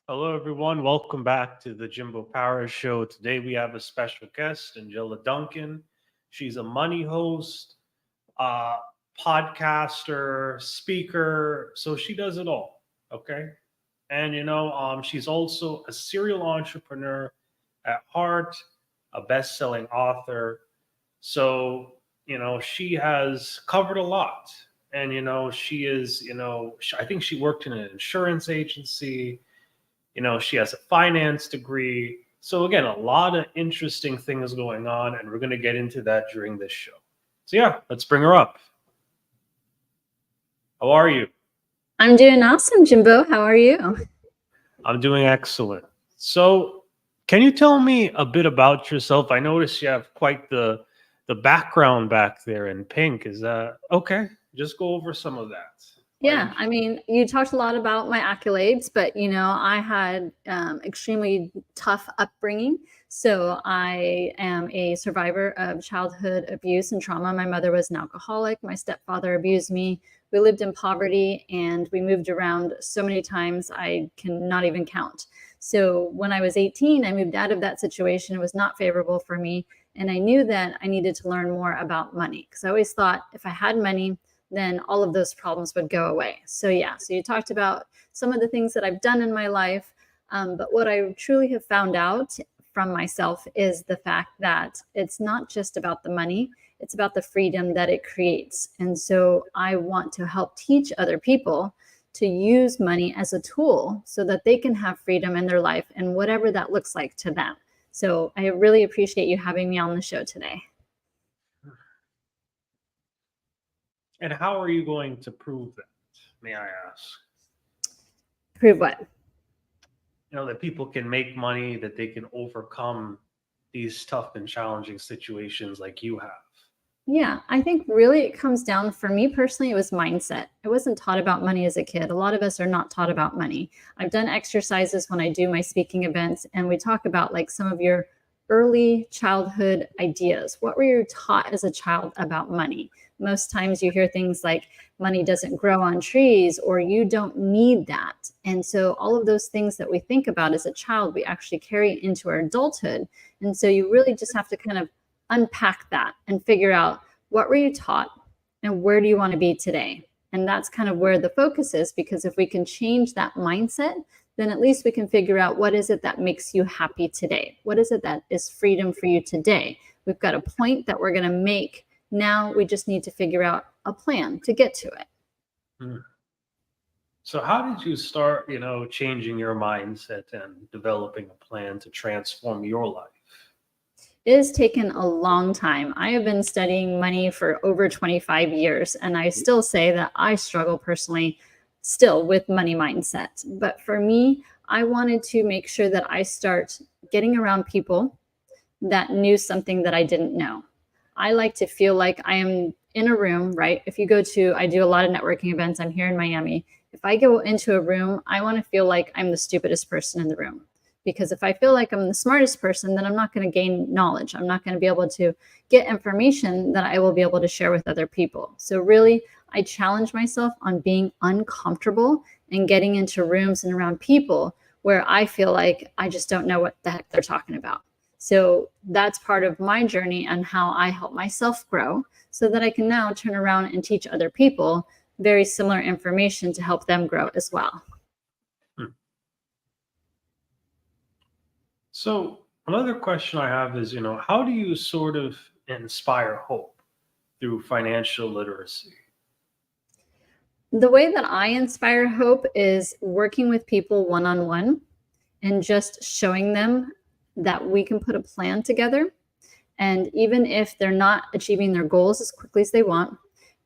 Hello, everyone. Welcome back to the Jimbo Power Show. Today we have a special guest, Angela Duncan. She's a money host, uh, podcaster, speaker. So she does it all. Okay. And, she's also a serial entrepreneur at heart, a best selling author. So, she has covered a lot. And, she is, I think she worked in an insurance agency. She has a finance degree. So again, a lot of interesting things going on, and we're going to get into that during this show. So yeah, let's bring her up. How are you? I'm doing awesome, Jimbo. How are you? I'm doing excellent. So, can you tell me a bit about yourself? I noticed you have quite the background back there in pink. Is that okay? Just go over some of that. Why Yeah, don't I mean, you talked a lot about my accolades, but I had extremely tough upbringing. So I am a survivor of childhood abuse and trauma. My mother was an alcoholic. My stepfather abused me. We lived in poverty and we moved around so many times I cannot even count. So when I was 18, I moved out of that situation. It was not favorable for me. And I knew that I needed to learn more about money because I always thought if I had money, then all of those problems would go away. So, yeah, so you talked about some of the things that I've done in my life. But what I truly have found out from myself is the fact that it's not just about the money, it's about the freedom that it creates. And so I want to help teach other people to use money as a tool so that they can have freedom in their life and whatever that looks like to them. So I really appreciate you having me on the show today. and how are you going to prove that? May I ask? Prove what? That people can make money, that they can overcome these tough and challenging situations like you have. Yeah, I think really it comes down for me personally, it was mindset. I wasn't taught about money as a kid. A lot of us are not taught about money. I've done exercises when I do my speaking events, and we talk about like some of your early childhood ideas. What were you taught as a child about money? Most times you hear things like money doesn't grow on trees or you don't need that. And so all of those things that we think about as a child, we actually carry into our adulthood. And so you really just have to kind of unpack that and figure out what were you taught and where do you want to be today. And that's kind of where the focus is, because if we can change that mindset, then at least we can figure out what is it that makes you happy today. What is it that is freedom for you today? We've got a point that we're going to make. Now we just need to figure out a plan to get to it. Hmm. So how did you start, changing your mindset and developing a plan to transform your life? It has taken a long time. I have been studying money for over 25 years, and I still say that I struggle personally still with money mindset. But for me, I wanted to make sure that I start getting around people that knew something that I didn't know. I like to feel like I am in a room, right? If you go to, I do a lot of networking events. I'm here in Miami. If I go into a room, I want to feel like I'm the stupidest person in the room. Because if I feel like I'm the smartest person, then I'm not going to gain knowledge. I'm not going to be able to get information that I will be able to share with other people. So, really, I challenge myself on being uncomfortable and getting into rooms and around people where I feel like I just don't know what the heck they're talking about. So that's part of my journey and how I help myself grow so that I can now turn around and teach other people very similar information to help them grow as well. Hmm. So another question I have is, how do you sort of inspire hope through financial literacy? The way that I inspire hope is working with people one on one and just showing them that we can put a plan together. And even if they're not achieving their goals as quickly as they want,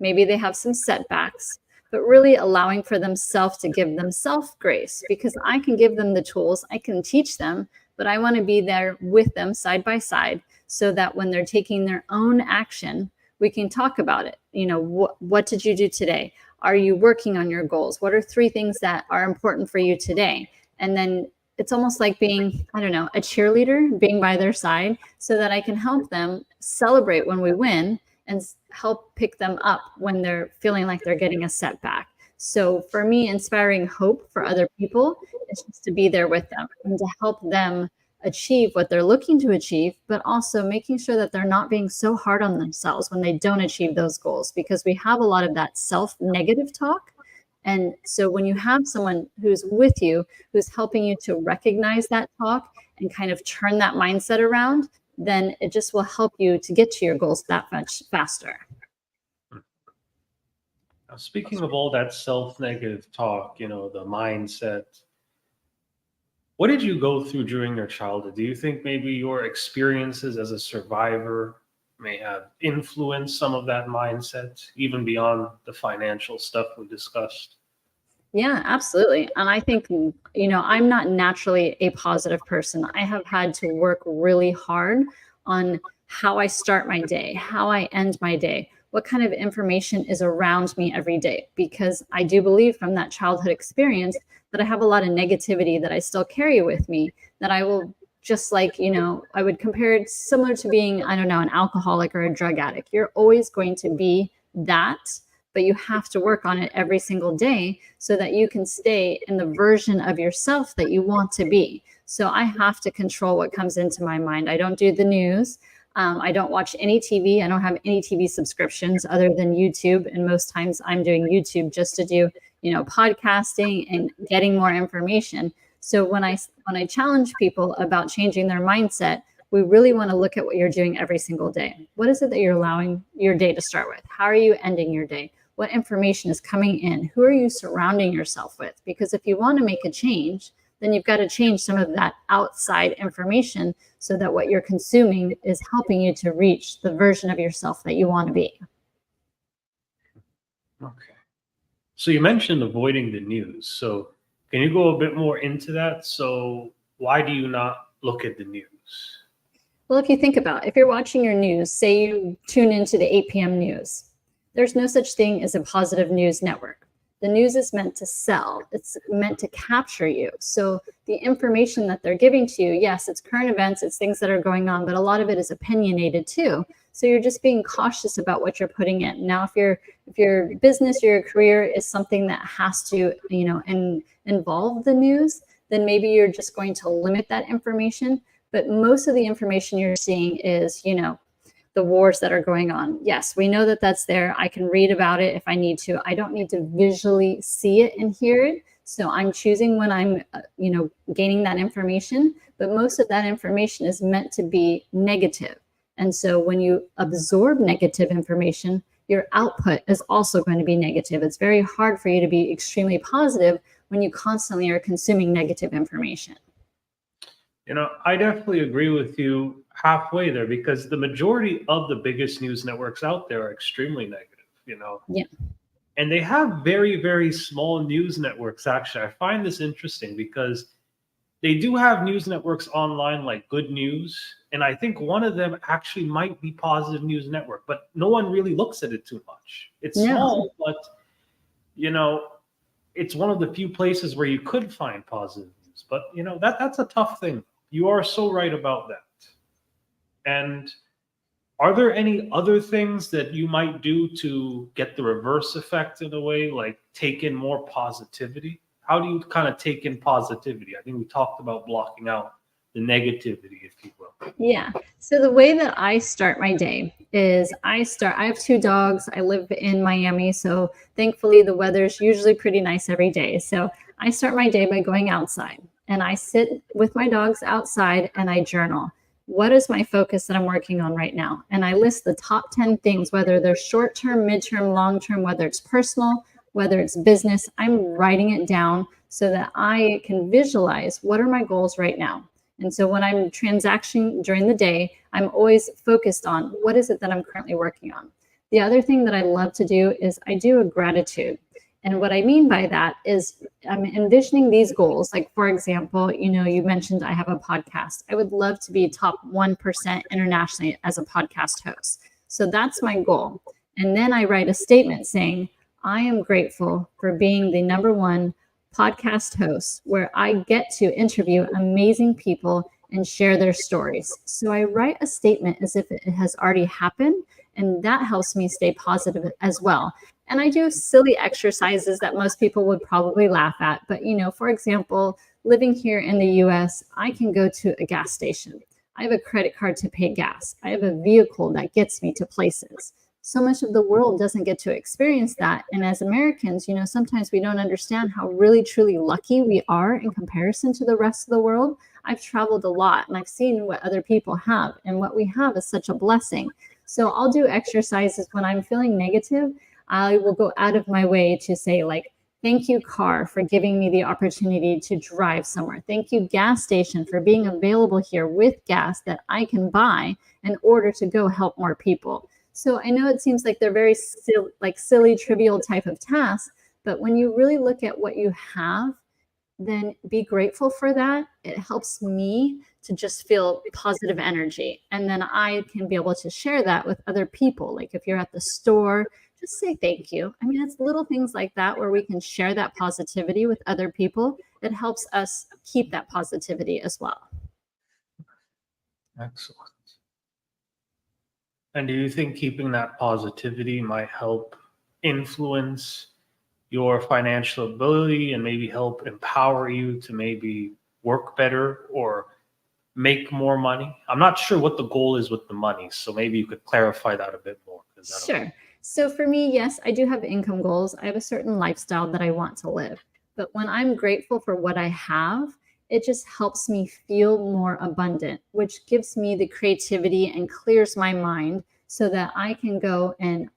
maybe they have some setbacks, but really allowing for themselves to give themselves grace, because I can give them the tools, I can teach them, but I want to be there with them side by side so that when they're taking their own action, we can talk about it. What did you do today? Are you working on your goals? What are 3 things that are important for you today? And then it's almost like being, I don't know, a cheerleader, being by their side so that I can help them celebrate when we win and help pick them up when they're feeling like they're getting a setback. So for me, inspiring hope for other people is just to be there with them and to help them achieve what they're looking to achieve, but also making sure that they're not being so hard on themselves when they don't achieve those goals, because we have a lot of that self-negative talk. And so when you have someone who's with you, who's helping you to recognize that talk and kind of turn that mindset around, then it just will help you to get to your goals that much faster. Now, speaking of all that self-negative talk, the mindset, what did you go through during your childhood? Do you think maybe your experiences as a survivor may have influenced some of that mindset, even beyond the financial stuff we discussed? Yeah, absolutely. And I think, I'm not naturally a positive person. I have had to work really hard on how I start my day, how I end my day, what kind of information is around me every day, because I do believe from that childhood experience that I have a lot of negativity that I still carry with me, that I will just like, I would compare it similar to being, I don't know, an alcoholic or a drug addict. You're always going to be that, but you have to work on it every single day so that you can stay in the version of yourself that you want to be. So I have to control what comes into my mind. I don't do the news. I don't watch any TV. I don't have any TV subscriptions other than YouTube. And most times I'm doing YouTube just to do, podcasting and getting more information. So when I challenge people about changing their mindset, we really want to look at what you're doing every single day. What is it that you're allowing your day to start with? How are you ending your day? What information is coming in? Who are you surrounding yourself with? Because if you want to make a change, then you've got to change some of that outside information so that what you're consuming is helping you to reach the version of yourself that you want to be. Okay. So you mentioned avoiding the news. So can you go a bit more into that? So why do you not look at the news? Well, if you think about it, if you're watching your news, say you tune into the 8 p.m. news, there's no such thing as a positive news network. The news is meant to sell. It's meant to capture you. So the information that they're giving to you, yes, it's current events, it's things that are going on, but a lot of it is opinionated too. So you're just being cautious about what you're putting in. Now, if your business or your career is something that has to, involve the news, then maybe you're just going to limit that information. But most of the information you're seeing is, the wars that are going on. Yes, we know that that's there. I can read about it if I need to. I don't need to visually see it and hear it. So I'm choosing when I'm, gaining that information. But most of that information is meant to be negative. And so when you absorb negative information, your output is also going to be negative. It's very hard for you to be extremely positive when you constantly are consuming negative information. I definitely agree with you halfway there, because the majority of the biggest news networks out there are extremely negative. Yeah. And they have very, very small news networks, actually. I find this interesting because they do have news networks online like Good News. And I think one of them actually might be Positive News Network, but no one really looks at it too much. It's small, but, it's one of the few places where you could find positive news. But, that's a tough thing. You are so right about that. And are there any other things that you might do to get the reverse effect in a way, like take in more positivity? How do you kind of take in positivity? I think we talked about blocking out the negativity, if you will. Yeah. So the way that I start my day is I have 2 dogs. I live in Miami. So thankfully the weather's usually pretty nice every day. So I start my day by going outside, and I sit with my dogs outside and I journal. What is my focus that I'm working on right now? And I list the top 10 things, whether they're short-term, mid-term, long-term, whether it's personal, whether it's business. I'm writing it down so that I can visualize what are my goals right now. And so when I'm transacting during the day, I'm always focused on what is it that I'm currently working on. The other thing that I love to do is I do a gratitude. And what I mean by that is I'm envisioning these goals. Like, for example, you mentioned I have a podcast. I would love to be top 1% internationally as a podcast host. So that's my goal. And then I write a statement saying, I am grateful for being the #1 podcast host where I get to interview amazing people and share their stories. So I write a statement as if it has already happened, and that helps me stay positive as well. And I do silly exercises that most people would probably laugh at. But, for example, living here in the US, I can go to a gas station. I have a credit card to pay gas. I have a vehicle that gets me to places. So much of the world doesn't get to experience that. And as Americans, sometimes we don't understand how really, truly lucky we are in comparison to the rest of the world. I've traveled a lot and I've seen what other people have, and what we have is such a blessing. So I'll do exercises when I'm feeling negative. I will go out of my way to say, like, thank you, car, for giving me the opportunity to drive somewhere. Thank you, gas station, for being available here with gas that I can buy in order to go help more people. So I know it seems like they're very silly, trivial type of tasks, but when you really look at what you have, then be grateful for that. It helps me to just feel positive energy. And then I can be able to share that with other people. Like if you're at the store, just say thank you. I mean, it's little things like that where we can share that positivity with other people. It helps us keep that positivity as well. Excellent. And do you think keeping that positivity might help influence your financial ability and maybe help empower you to maybe work better or make more money? I'm not sure what the goal is with the money, so maybe you could clarify that a bit more. Sure. So for me, yes, I do have income goals. I have a certain lifestyle that I want to live. But when I'm grateful for what I have, it just helps me feel more abundant, which gives me the creativity and clears my mind so that I can go and,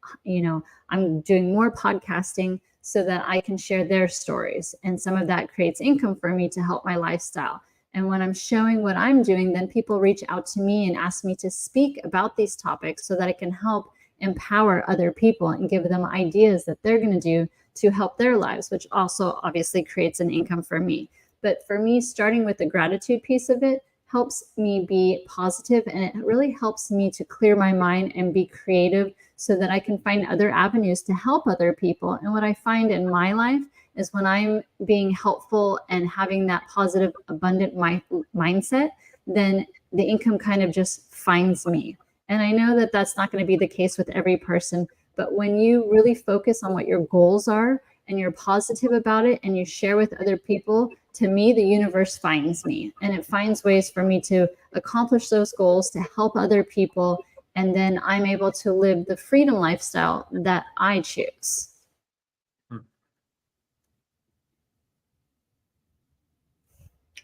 I'm doing more podcasting so that I can share their stories. And some of that creates income for me to help my lifestyle. And when I'm showing what I'm doing, then people reach out to me and ask me to speak about these topics so that I can help empower other people and give them ideas that they're going to do to help their lives, which also obviously creates an income for me. But for me, starting with the gratitude piece of it helps me be positive, and it really helps me to clear my mind and be creative so that I can find other avenues to help other people. And what I find in my life is when I'm being helpful and having that positive, abundant mindset, then the income kind of just finds me. And I know that that's not going to be the case with every person, but when you really focus on what your goals are and you're positive about it and you share with other people, to me, the universe finds me, and it finds ways for me to accomplish those goals, to help other people. And then I'm able to live the freedom lifestyle that I choose.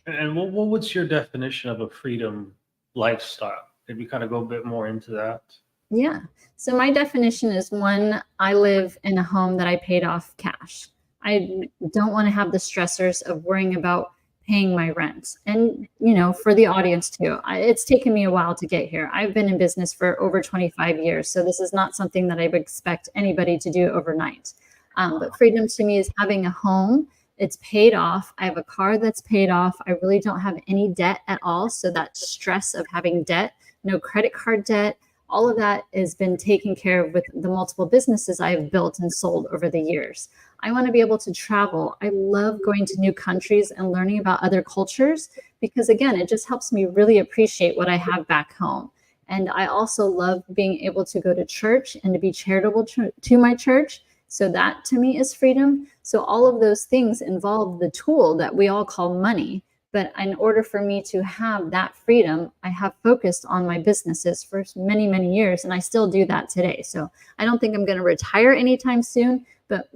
And what's your definition of a freedom lifestyle? Maybe kind of go a bit more into that. Yeah. So my definition is, one, I live in a home that I paid off cash. I don't want to have the stressors of worrying about paying my rent. And, for the audience too, it's taken me a while to get here. I've been in business for over 25 years. So this is not something that I would expect anybody to do overnight. But freedom to me is having a home. It's paid off. I have a car that's paid off. I really don't have any debt at all. So that stress of having debt, no credit card debt, all of that has been taken care of with the multiple businesses I have built and sold over the years. I want to be able to travel. I love going to new countries and learning about other cultures because, again, it just helps me really appreciate what I have back home. And I also love being able to go to church and to be charitable to my church. So that to me is freedom. So all of those things involve the tool that we all call money. But in order for me to have that freedom, I have focused on my businesses for many, many years, and I still do that today. So I don't think I'm going to retire anytime soon. But,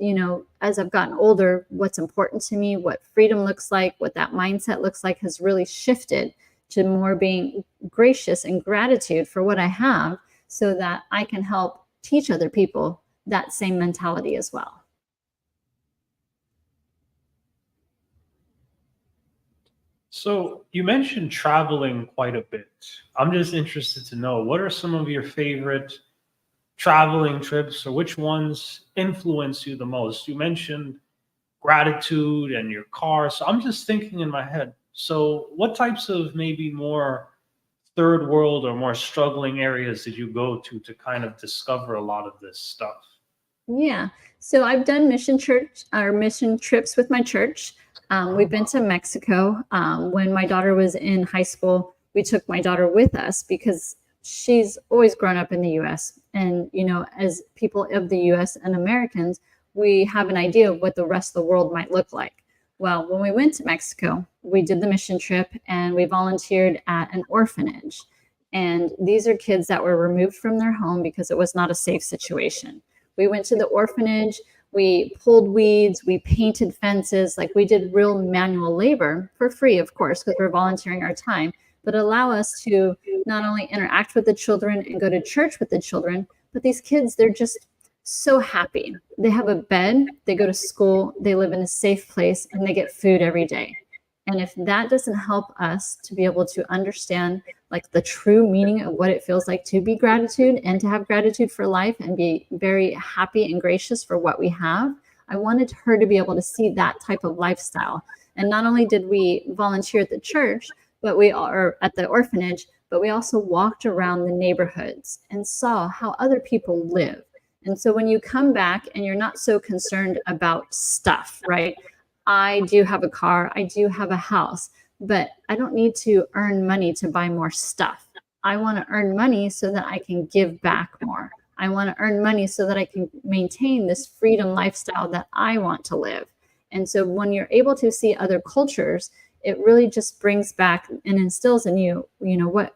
as I've gotten older, what's important to me, what freedom looks like, what that mindset looks like has really shifted to more being gracious and gratitude for what I have so that I can help teach other people that same mentality as well. So you mentioned traveling quite a bit. I'm just interested to know, what are some of your favorite traveling trips, or which ones influence you the most? You mentioned gratitude and your car. So I'm just thinking in my head, so what types of maybe more third world or more struggling areas did you go to kind of discover a lot of this stuff? Yeah. So I've done mission trips with my church. We've been to Mexico. When my daughter was in high school, we took my daughter with us because she's always grown up in the US. And, as people of the US and Americans, we have an idea of what the rest of the world might look like. Well, when we went to Mexico, we did the mission trip and we volunteered at an orphanage. And these are kids that were removed from their home because it was not a safe situation. We went to the orphanage, we pulled weeds, we painted fences, like we did real manual labor for free, of course, because we're volunteering our time, but allow us to not only interact with the children and go to church with the children, but these kids, they're just so happy. They have a bed, they go to school, they live in a safe place, and they get food every day. And if that doesn't help us to be able to understand like the true meaning of what it feels like to be gratitude and to have gratitude for life and be very happy and gracious for what we have, I wanted her to be able to see that type of lifestyle. And not only did we volunteer at the church, but we are at the orphanage, but we also walked around the neighborhoods and saw how other people live. And so when you come back and you're not so concerned about stuff, right? I do have a car, I do have a house, but I don't need to earn money to buy more stuff. I want to earn money so that I can give back more. I want to earn money so that I can maintain this freedom lifestyle that I want to live. And so when you're able to see other cultures, it really just brings back and instills in you, what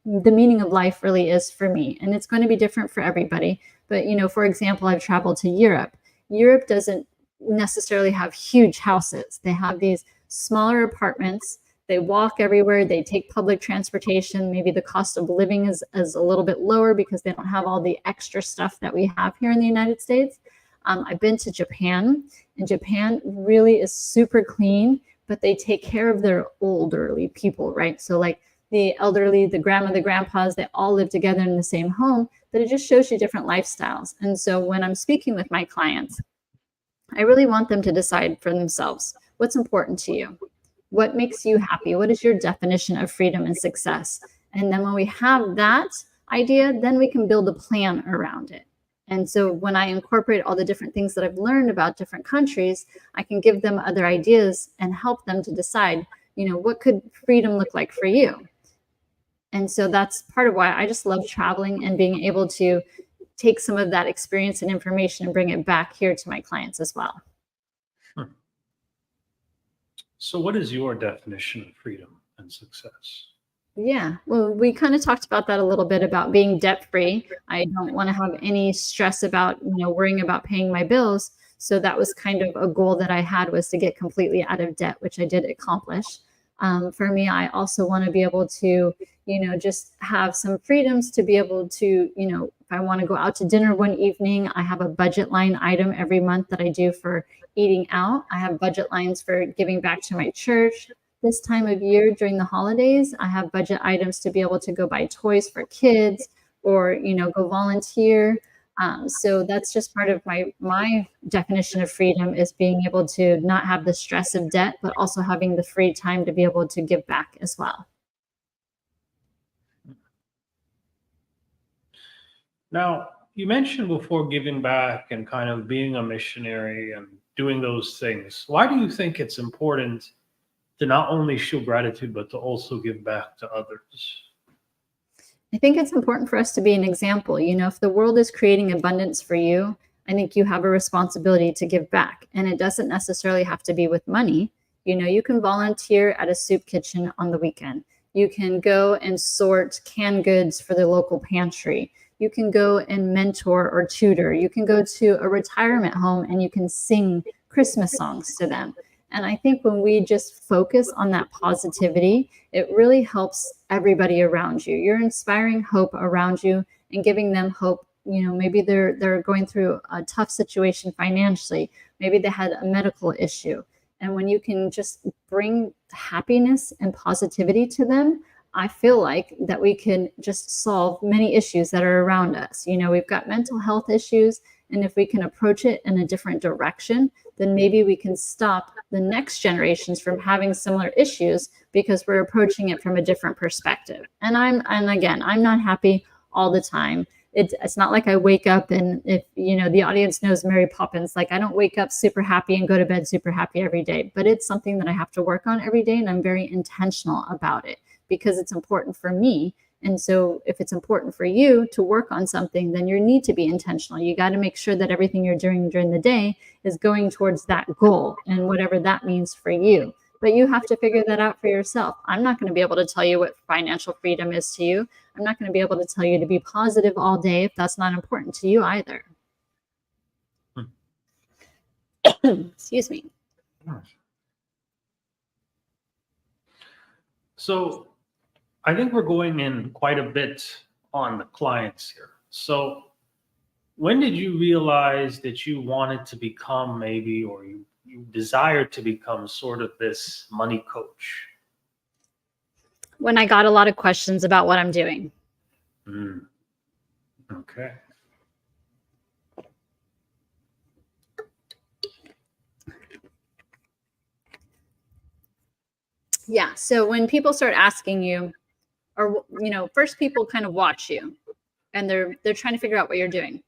the meaning of life really is for me. And it's going to be different for everybody. But, for example, I've traveled to Europe. Europe doesn't necessarily have huge houses. They have these smaller apartments. They walk everywhere. They take public transportation. Maybe the cost of living is a little bit lower because they don't have all the extra stuff that we have here in the United States. I've been to Japan, and Japan really is super clean, but they take care of their elderly people, right? So like the elderly, the grandma, the grandpas, they all live together in the same home, but it just shows you different lifestyles. And so when I'm speaking with my clients, I really want them to decide for themselves what's important to you, what makes you happy, what is your definition of freedom and success. And then when we have that idea, then we can build a plan around it. And so when I incorporate all the different things that I've learned about different countries, I can give them other ideas and help them to decide, what could freedom look like for you? And so that's part of why I just love traveling and being able to take some of that experience and information and bring it back here to my clients as well. So what is your definition of freedom and success? Yeah, well, we kind of talked about that a little bit about being debt free. I don't want to have any stress about, worrying about paying my bills. So that was kind of a goal that I had, was to get completely out of debt, which I did accomplish. For me, I also want to be able to, just have some freedoms to be able to, if I want to go out to dinner one evening, I have a budget line item every month that I do for eating out. I have budget lines for giving back to my church. This time of year during the holidays, I have budget items to be able to go buy toys for kids or, go volunteer. So that's just part of my definition of freedom, is being able to not have the stress of debt, but also having the free time to be able to give back as well. Now, you mentioned before giving back and kind of being a missionary and doing those things. Why do you think it's important to not only show gratitude, but to also give back to others? I think it's important for us to be an example. If the world is creating abundance for you, I think you have a responsibility to give back. And it doesn't necessarily have to be with money. You can volunteer at a soup kitchen on the weekend. You can go and sort canned goods for the local pantry. You can go and mentor or tutor. You can go to a retirement home and you can sing Christmas songs to them. And I think when we just focus on that positivity, it really helps everybody around you. You're inspiring hope around you and giving them hope. Maybe they're going through a tough situation financially. Maybe they had a medical issue. And when you can just bring happiness and positivity to them, I feel like that we can just solve many issues that are around us. We've got mental health issues, and if we can approach it in a different direction, then maybe we can stop the next generations from having similar issues because we're approaching it from a different perspective. And again, I'm not happy all the time. It's not like I wake up and, if the audience knows Mary Poppins, like I don't wake up super happy and go to bed super happy every day, but it's something that I have to work on every day, and I'm very intentional about it because it's important for me And so if it's important for you to work on something, then you need to be intentional. You got to make sure that everything you're doing during the day is going towards that goal and whatever that means for you. But you have to figure that out for yourself. I'm not going to be able to tell you what financial freedom is to you. I'm not going to be able to tell you to be positive all day if that's not important to you either. Excuse me. So I think we're going in quite a bit on the clients here. So when did you realize that you wanted to become maybe, or you desired to become sort of this money coach? When I got a lot of questions about what I'm doing. Okay. Yeah. So when people start asking you, or first people kind of watch you, and they're trying to figure out what you're doing.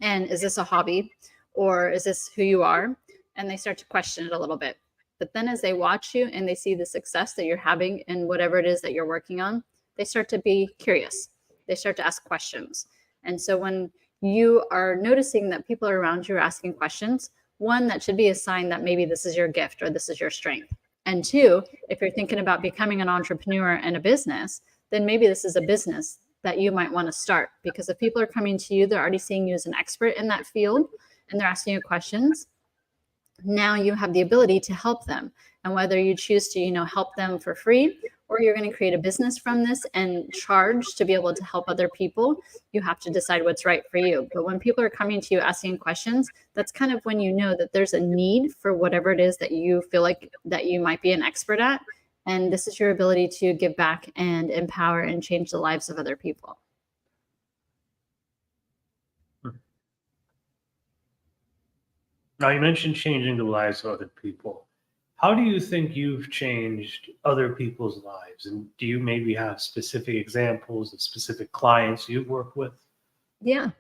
And is this a hobby, or is this who you are? And they start to question it a little bit. But then as they watch you and they see the success that you're having in whatever it is that you're working on, they start to be curious. They start to ask questions. And so when you are noticing that people around you are asking questions, one, that should be a sign that maybe this is your gift or this is your strength. And two, if you're thinking about becoming an entrepreneur and a business, then maybe this is a business that you might want to start, because if people are coming to you, they're already seeing you as an expert in that field and they're asking you questions. Now you have the ability to help them. And whether you choose to, help them for free, or you're going to create a business from this and charge to be able to help other people, you have to decide what's right for you. But when people are coming to you asking questions, that's kind of when you know that there's a need for whatever it is that you feel like that you might be an expert at. And this is your ability to give back and empower and change the lives of other people. Now, you mentioned changing the lives of other people. How do you think you've changed other people's lives? And do you maybe have specific examples of specific clients you've worked with? Yeah.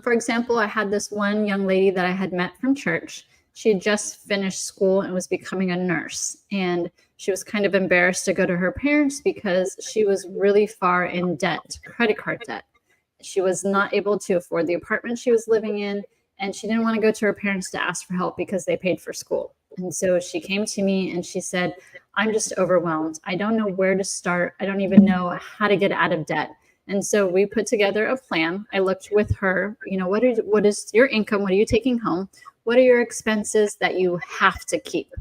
For example, I had this one young lady that I had met from church. She had just finished school and was becoming a nurse. And she was kind of embarrassed to go to her parents because she was really far in debt, credit card debt. She was not able to afford the apartment she was living in. And she didn't want to go to her parents to ask for help because they paid for school. And so she came to me and she said, I'm just overwhelmed. I don't know where to start. I don't even know how to get out of debt. And so we put together a plan. I looked with her, what is your income? What are you taking home? What are your expenses that you have to keep?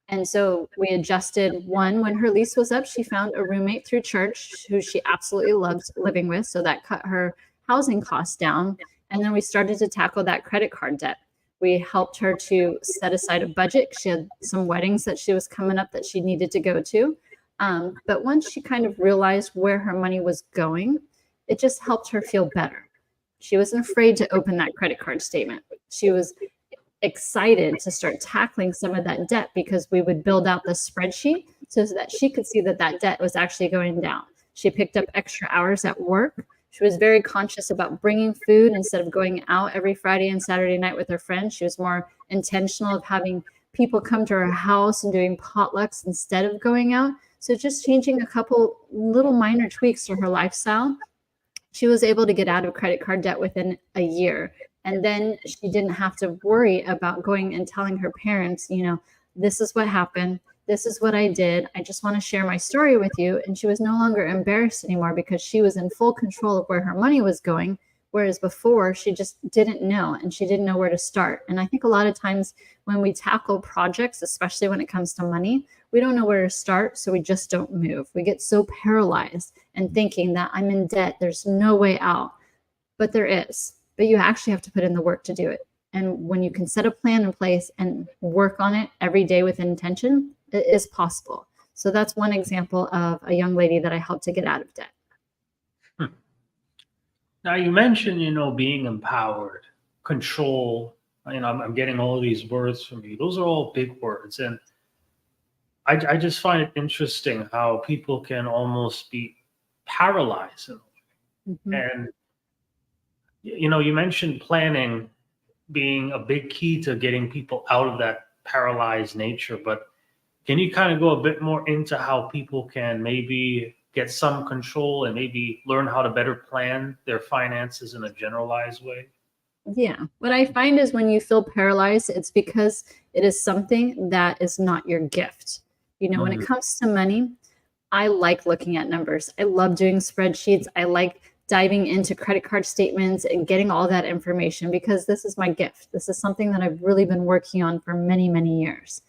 And so we adjusted. One, when her lease was up, she found a roommate through church who she absolutely loved living with. So that cut her housing costs down. And then we started to tackle that credit card debt. We helped her to set aside a budget. She had some weddings that she was coming up that she needed to go to. But once she kind of realized where her money was going, it just helped her feel better. She wasn't afraid to open that credit card statement. She was excited to start tackling some of that debt because we would build out the spreadsheet so that she could see that that debt was actually going down. She picked up extra hours at work. She was very conscious about bringing food instead of going out every Friday and Saturday night with her friends. She was more intentional of having people come to her house and doing potlucks instead of going out. So just changing a couple little minor tweaks to her lifestyle, she was able to get out of credit card debt within a year. And then she didn't have to worry about going and telling her parents, this is what happened. This is what I did. I just want to share my story with you. And she was no longer embarrassed anymore because she was in full control of where her money was going. Whereas before, she just didn't know and she didn't know where to start. And I think a lot of times when we tackle projects, especially when it comes to money, we don't know where to start. So we just don't move. We get so paralyzed and thinking that I'm in debt. There's no way out. But there is. But you actually have to put in the work to do it. And when you can set a plan in place and work on it every day with intention, it is possible. So that's one example of a young lady that I helped to get out of debt. Now, you mentioned, being empowered, control. I'm getting all these words from you. Those are all big words. And I just find it interesting how people can almost be paralyzed in a way. Mm-hmm. And, you mentioned planning being a big key to getting people out of that paralyzed nature. But can you kind of go a bit more into how people can maybe get some control and maybe learn how to better plan their finances in a generalized way? Yeah. What I find is when you feel paralyzed, it's because it is something that is not your gift. When it Mm, comes to money, I like looking at numbers. I love doing spreadsheets. I like diving into credit card statements and getting all that information because this is my gift. This is something that I've really been working on for many, many years.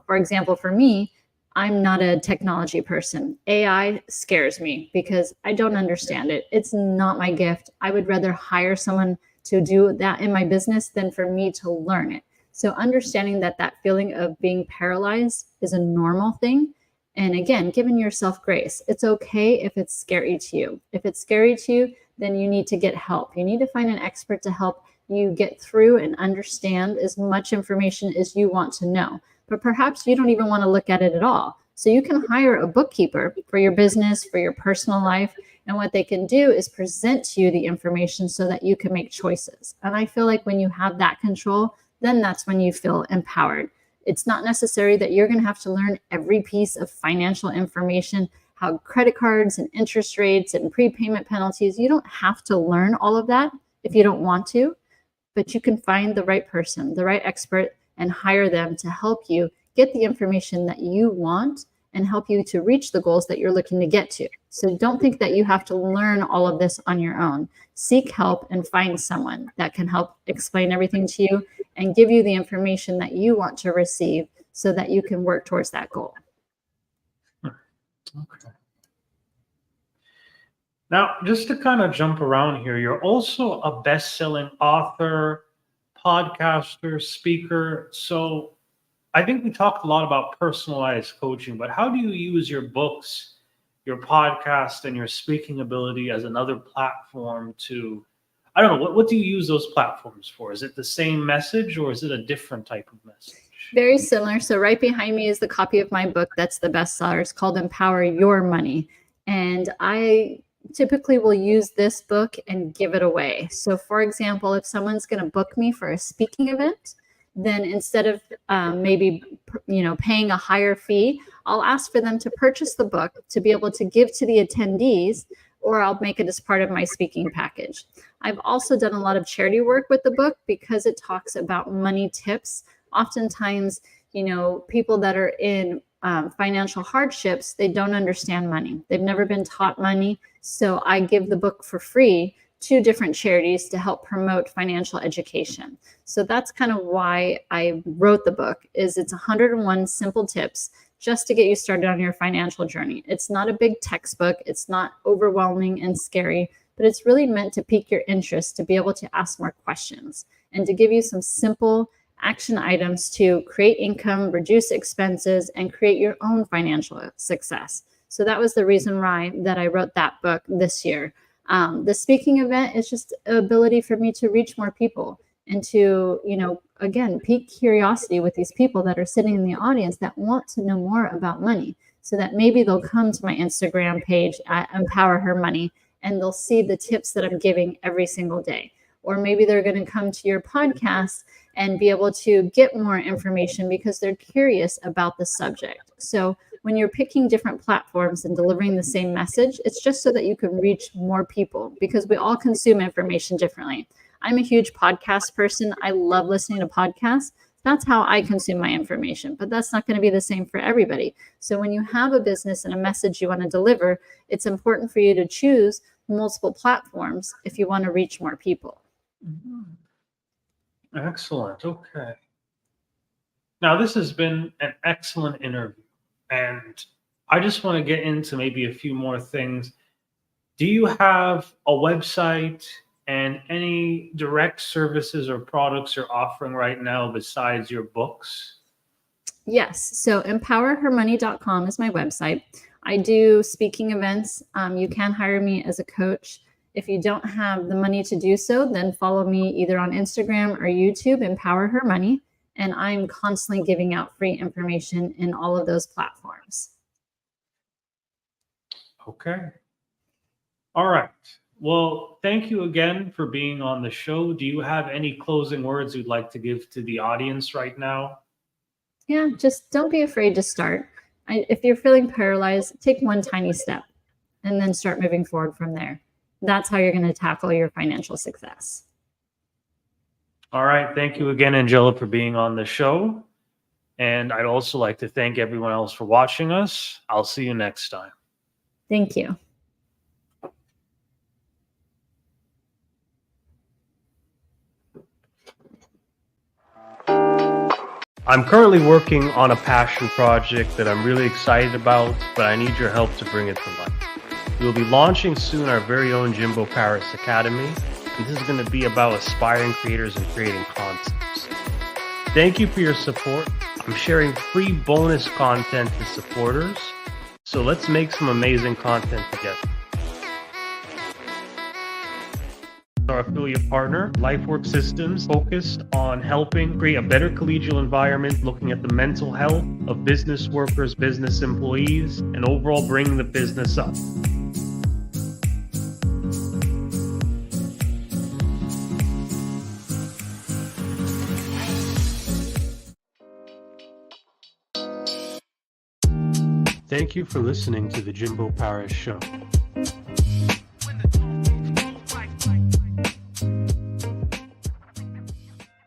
For example, for me, I'm not a technology person. AI scares me because I don't understand it. It's not my gift. I would rather hire someone to do that in my business than for me to learn it. So understanding that feeling of being paralyzed is a normal thing. And again, giving yourself grace. It's okay if it's scary to you. If it's scary to you, then you need to get help. You need to find an expert to help you get through and understand as much information as you want to know. But perhaps you don't even want to look at it at all. So you can hire a bookkeeper for your business, for your personal life. And what they can do is present to you the information so that you can make choices. And I feel like when you have that control, then that's when you feel empowered. It's not necessary that you're going to have to learn every piece of financial information, how credit cards and interest rates and prepayment penalties. You don't have to learn all of that if you don't want to, but you can find the right person, the right expert, and hire them to help you get the information that you want and help you to reach the goals that you're looking to get to. So don't think that you have to learn all of this on your own. Seek help and find someone that can help explain everything to you and give you the information that you want to receive so that you can work towards that goal. okay. Now, just to kind of jump around here, you're also a best-selling author, podcaster, speaker. So I think we talked a lot about personalized coaching, but how do you use your books, your podcast, and your speaking ability as another platform to, I don't know, what do you use those platforms for? Is it the same message or is it a different type of message? Very similar. So right behind me is the copy of my book that's the bestseller. It's called Empower Your Money. And I typically will use this book and give it away. So for example, if someone's going to book me for a speaking event, then instead of maybe paying a higher fee, I'll ask for them to purchase the book to be able to give to the attendees, or I'll make it as part of my speaking package. I've also done a lot of charity work with the book because it talks about money tips. Oftentimes, people that are in financial hardships, they don't understand money. They've never been taught money. So I give the book for free to different charities to help promote financial education. So that's kind of why I wrote the book. It's 101 simple tips just to get you started on your financial journey. It's not a big textbook. It's not overwhelming and scary, but it's really meant to pique your interest, to be able to ask more questions and to give you some simple action items to create income, reduce expenses, and create your own financial success. So that was the reason why that I wrote that book this year. The speaking event is just an ability for me to reach more people and to, again, pique curiosity with these people that are sitting in the audience that want to know more about money, so that maybe they'll come to my Instagram page at Empower Her Money and they'll see the tips that I'm giving every single day. Or maybe they're going to come to your podcast and be able to get more information because they're curious about the subject. So when you're picking different platforms and delivering the same message, it's just so that you can reach more people, because we all consume information differently. I'm a huge podcast person. I love listening to podcasts. That's how I consume my information, but that's not going to be the same for everybody. So when you have a business and a message you want to deliver, it's important for you to choose multiple platforms if you want to reach more people. Excellent. Okay. Now, this has been an excellent interview, and I just want to get into maybe a few more things. Do you have a website and any direct services or products you're offering right now besides your books? Yes. So empowerhermoney.com is my website. I do speaking events. You can hire me as a coach. If you don't have the money to do so, then follow me either on Instagram or YouTube, Empower Her Money. And I'm constantly giving out free information in all of those platforms. Okay. All right. Well, thank you again for being on the show. Do you have any closing words you'd like to give to the audience right now? Yeah, just don't be afraid to start. If you're feeling paralyzed, take one tiny step. and then start moving forward from there. That's how you're going to tackle your financial success. All right. Thank you again, Angela, for being on the show. And I'd also like to thank everyone else for watching us. I'll see you next time. Thank you. I'm currently working on a passion project that I'm really excited about, but I need your help to bring it to life. We'll be launching soon our very own Jimbo Paris Academy, and this is going to be about aspiring creators and creating concepts. Thank you for your support. I'm sharing free bonus content to supporters, so let's make some amazing content together. Our affiliate partner, LifeWork Systems, focused on helping create a better collegial environment, looking at the mental health of business workers, business employees, and overall bringing the business up. Thank you for listening to the Jimbo Paris Show.